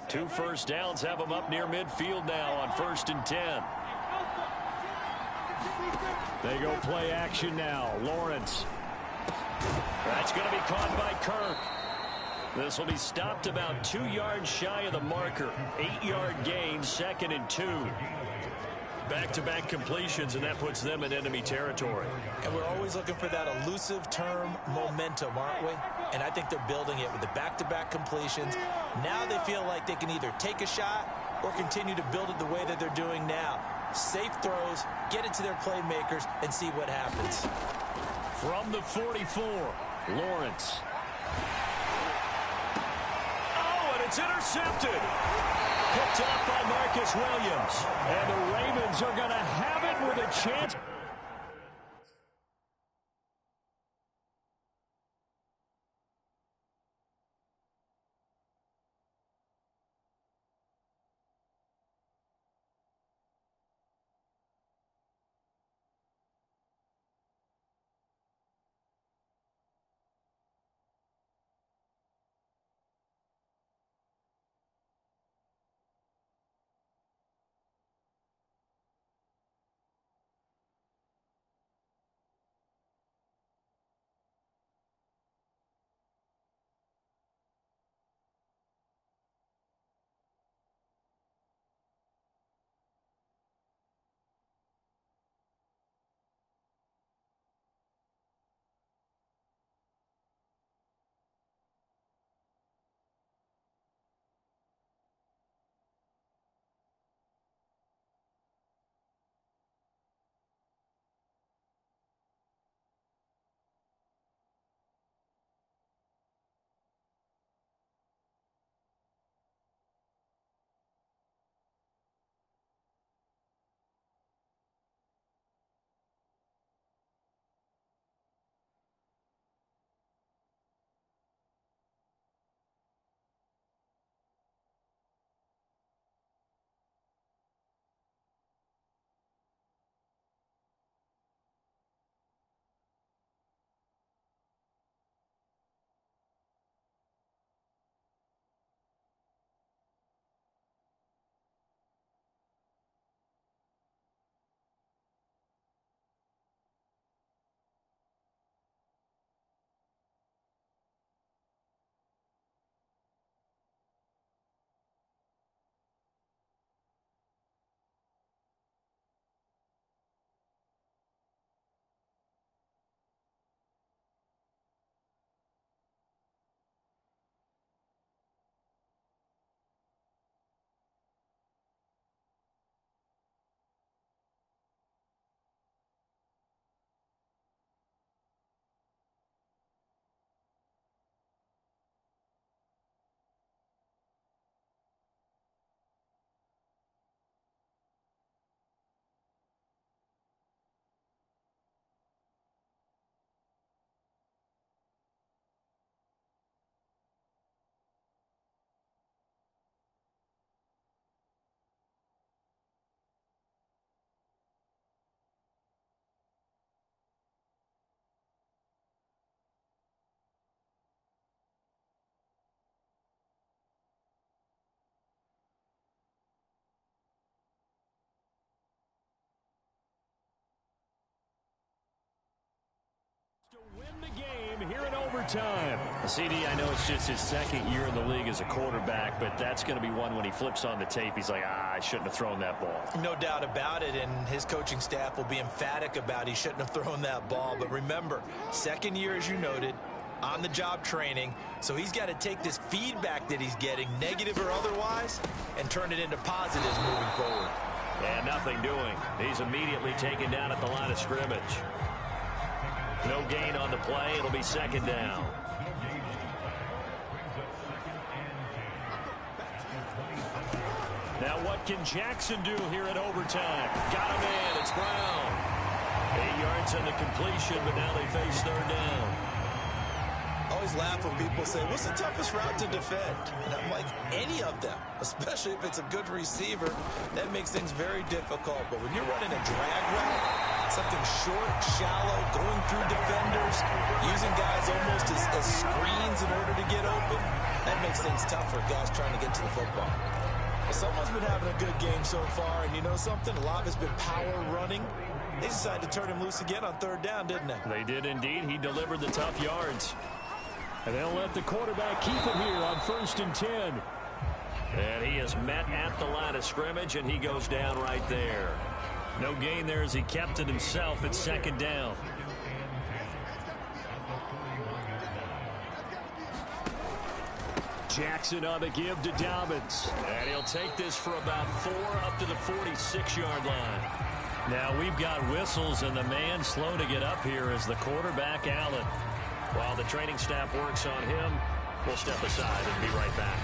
2 first downs have him up near midfield now on 1st and 10. They go play action now. Lawrence. That's going to be caught by Kirk. This will be stopped about 2 yards shy of the marker. 8-yard gain, 2nd and 2. Back-to-back completions, and that puts them in enemy territory. And we're always looking for that elusive term momentum, aren't we? And I think they're building it with the back-to-back completions. Now they feel like they can either take a shot or continue to build it the way that they're doing now. Safe throws, get it to their playmakers, and see what happens. From the 44, Lawrence. Oh, and it's intercepted. Picked up by Marcus Williams. And the Ravens are going to have it with a chance. the game here in overtime. CD, I know it's just his second year in the league as a quarterback, but that's going to be one when he flips on the tape, he's like, I shouldn't have thrown that ball. No doubt about it, and his coaching staff will be emphatic about he shouldn't have thrown that ball. But remember, second year, as you noted, on-the-job training, so he's got to take this feedback that he's getting, negative or otherwise, and turn it into positives moving forward. And nothing doing. He's immediately taken down at the line of scrimmage. No gain on the play. It'll be second down. Now what can Jackson do here in overtime? Got him in. It's Brown. 8 yards on the completion, but now they face third down. I always laugh when people say, what's the toughest route to defend? And I'm like, any of them, especially if it's a good receiver. That makes things very difficult. But when you're running a drag route, something short, shallow, going through defenders, using guys almost as screens in order to get open, that makes things tough for guys trying to get to the football. Well, someone's been having a good game so far, and you know something? A lot of it's been power running. They decided to turn him loose again on third down, didn't they? They did indeed. He delivered the tough yards. And they'll let the quarterback keep it here on 1st and 10. And he is met at the line of scrimmage, and he goes down right there. No gain there as he kept it himself at second down. Jackson on the give to Dobbins. And he'll take this for about 4 up to the 46-yard line. Now we've got whistles, and the man slow to get up here is the quarterback, Allen. While the training staff works on him, we'll step aside and be right back.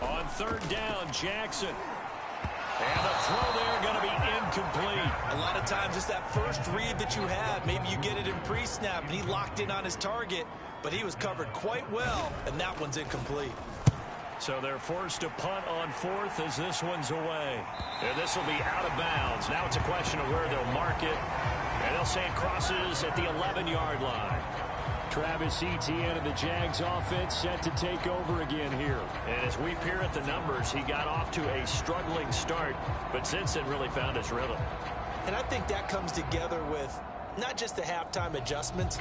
On third down, Jackson. And the throw there going to be incomplete. A lot of times it's that first read that you have. Maybe you get it in pre-snap, and he locked in on his target, but he was covered quite well, and that one's incomplete. So they're forced to punt on 4th as this one's away. And this will be out of bounds. Now it's a question of where they'll mark it. And they'll say it crosses at the 11-yard line. Travis Etienne and the Jags offense set to take over again here. And as we peer at the numbers, he got off to a struggling start, but since then really found his rhythm. And I think that comes together with not just the halftime adjustments,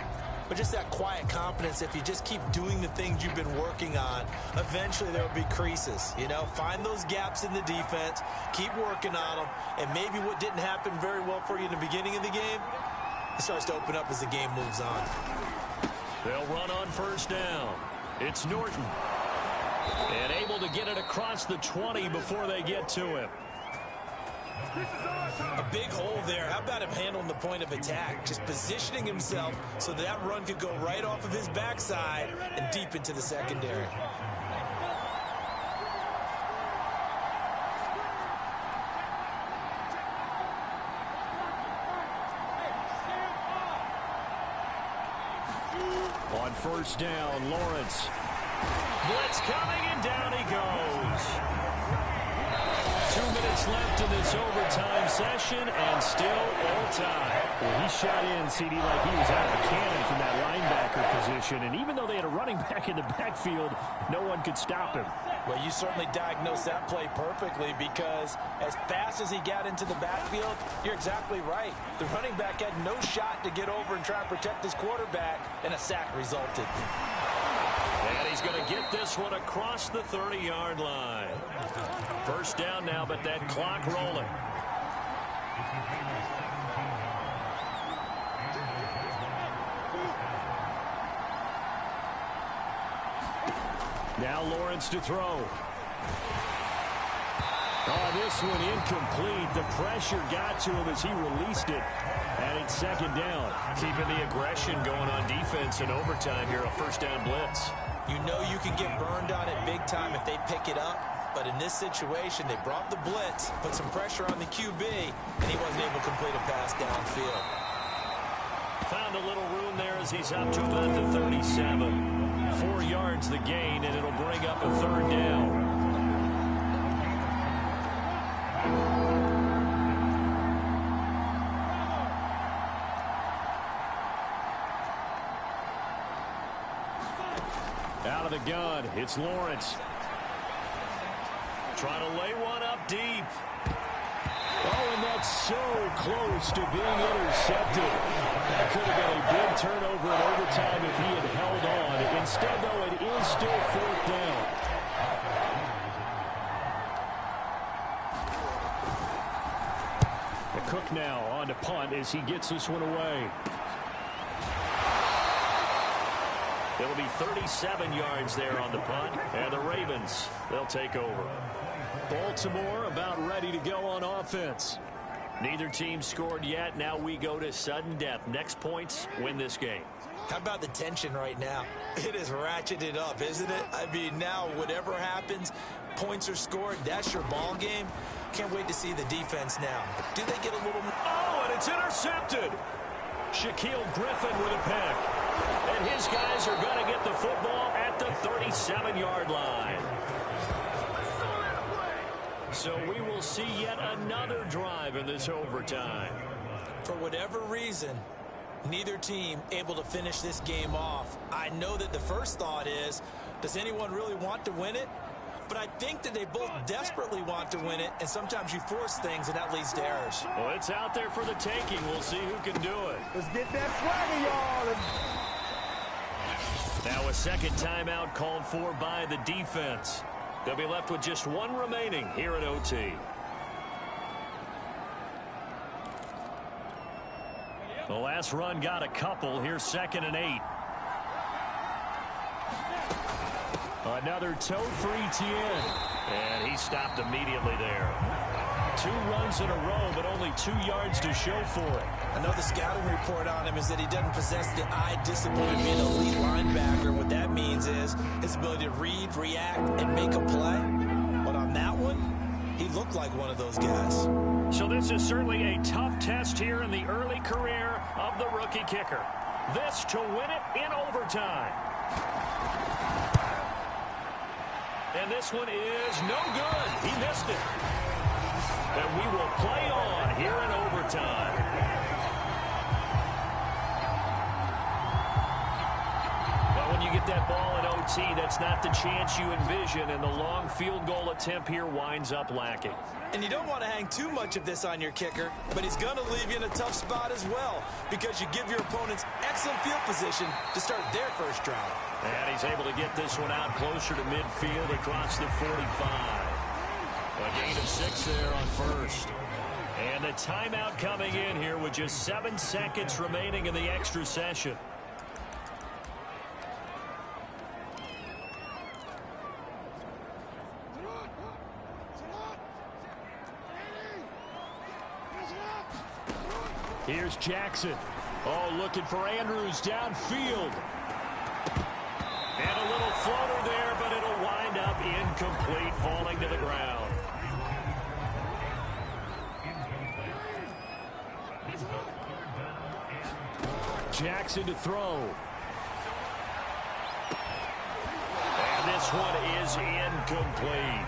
but just that quiet confidence. If you just keep doing the things you've been working on, eventually there will be creases. You know, find those gaps in the defense, keep working on them, and maybe what didn't happen very well for you in the beginning of the game, it starts to open up as the game moves on. They'll run on first down. It's Norton. And able to get it across the 20 before they get to him. A big hole there. How about him handling the point of attack? Just positioning himself so that run could go right off of his backside and deep into the secondary. On first down, Lawrence. Blitz coming, and down he goes. 2 minutes left in this overtime session, and still all time. Well, he shot in, CD, like he was out of a cannon from that linebacker position. And even though they had a running back in the backfield, no one could stop him. Well, you certainly diagnosed that play perfectly, because as fast as he got into the backfield, you're exactly right. The running back had no shot to get over and try and protect his quarterback, and a sack resulted. And he's going to get this one across the 30-yard line. First down now, but that clock rolling. Now Lawrence to throw. Oh, this one incomplete. The pressure got to him as he released it. And it's second down. Keeping the aggression going on defense in overtime here, a first down blitz. You know you can get burned on it big time if they pick it up. But in this situation, they brought the blitz, put some pressure on the QB, and he wasn't able to complete a pass downfield. Found a little room there as he's up to about the 37. 4 yards the gain, and it'll bring up a third down. out of the gun. It's Lawrence. Trying to lay one up deep. Oh, and that's so close to being intercepted. That could have been a big turnover in overtime if he had held on. Instead, though, it is still 4th down. Cook now on to punt as he gets this one away. It'll be 37 yards there on the punt. And the Ravens, they'll take over. Baltimore about ready to go on offense. Neither team scored yet. Now we go to sudden death. Next points win this game. How about the tension right now? It is ratcheted up, isn't it? I mean, now whatever happens, points are scored. That's your ball game. Can't wait to see the defense now. Do they get a little more? Oh, and it's intercepted. Shaquille Griffin with a pick. And his guys are going to get the football at the 37-yard line. So we will see yet another drive in this overtime. For whatever reason, neither team able to finish this game off. I know that the first thought is, does anyone really want to win it? But I think that they both desperately want to win it, and sometimes you force things, and that leads to errors. Well, it's out there for the taking. We'll see who can do it. Let's get that swagger, y'all. Now a second timeout called for by the defense. They'll be left with just one remaining here at OT. The last run got a couple. Here's 2nd and 8. Another toe for Etienne. And he stopped immediately there. 2 runs in a row, but only 2 yards to show for it. I know the scouting report on him is that he doesn't possess the eye discipline of being an elite linebacker. What that means is his ability to read, react, and make a play. But on that one, he looked like one of those guys. So this is certainly a tough test here in the early career of the rookie kicker. This to win it in overtime. And this one is no good. He missed it. And we will play on here in overtime. Well, when you get that ball in OT, that's not the chance you envision, and the long field goal attempt here winds up lacking. And you don't want to hang too much of this on your kicker, but he's going to leave you in a tough spot as well, because you give your opponents excellent field position to start their first drive. And he's able to get this one out closer to midfield across the 45. A gain of 6 there on first. And the timeout coming in here with just 7 seconds remaining in the extra session. Here's Jackson. Oh, looking for Andrews downfield. And a little floater there, but it'll wind up incomplete, falling to the ground. Jackson to throw. And this one is incomplete.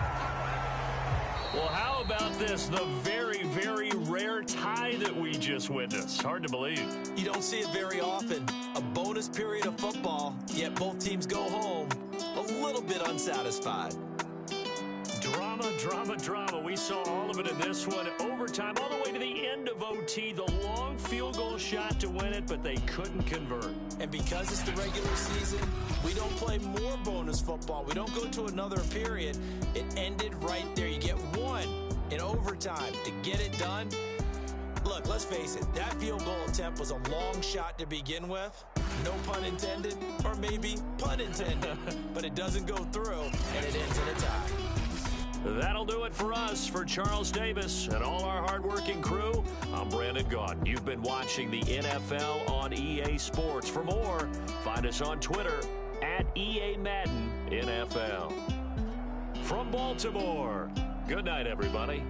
Well, how about this? The very, very rare tie that we just witnessed. Hard to believe. You don't see it very often. A bonus period of football, yet both teams go home a little bit unsatisfied. Drama, drama, drama. We saw all of it in this one. Overtime, all the way to the end of OT. The long field goal shot to win it, but they couldn't convert. And because it's the regular season, we don't play more bonus football. We don't go to another period. It ended right there. You get one in overtime to get it done. Look, let's face it. That field goal attempt was a long shot to begin with. No pun intended, or maybe pun intended. But it doesn't go through, and it ends in a tie. That'll do it for us. For Charles Davis and all our hardworking crew, I'm Brandon Gaudin. You've been watching the NFL on EA Sports. For more, find us on Twitter at EA Madden NFL. From Baltimore, good night, everybody.